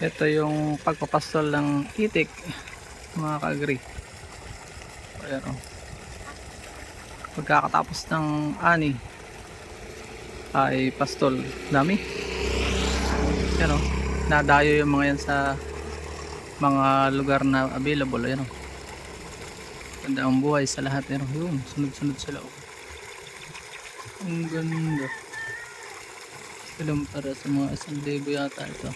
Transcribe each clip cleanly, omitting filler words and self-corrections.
Ito yung pagpapastol ng itik, mga ka-agri. Ayan o. Pagkakatapos ng ani ay pastol. Dami. Ayan o. Nadayo yung mga yan sa mga lugar na available. Ayan o. Ganda ang buhay sa lahat. Ayan o. Yun. Sunod-sunod sila o. Ang ganda. Film para sa mga 1,000 yata ito.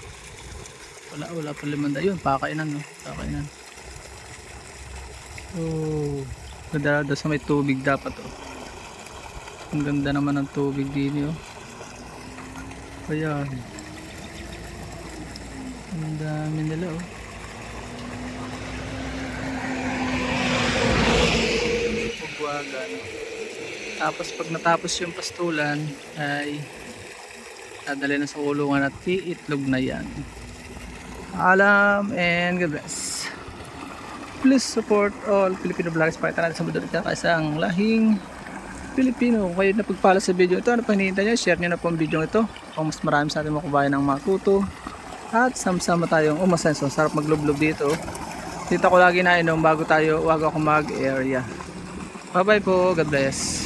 Wala pa 500. Yun, pakainan no. Pakainan. Oh, ganda sa may tubig dapat oh. Ang ganda naman ng tubig din oh. Ayan. Ang dami nila oh. Pagwagan. Tapos pag natapos yung pastulan ay dadali na sa kulungan at iitlog na yan. Alam and God bless. Please support all Filipino vloggers para natin sa mundo ito kaisang lahing Pilipino. Kung kayo napagpala sa video ito, ano pa hinihintay nyo? Share nyo na po ang video ito. Kung mas marami sa ating mga kabayan ng matuto at sama-sama tayong umasenso. Sarap maglublob dito. Dito ko lagi nainom bago ako mag-area. Bye bye po. God bless.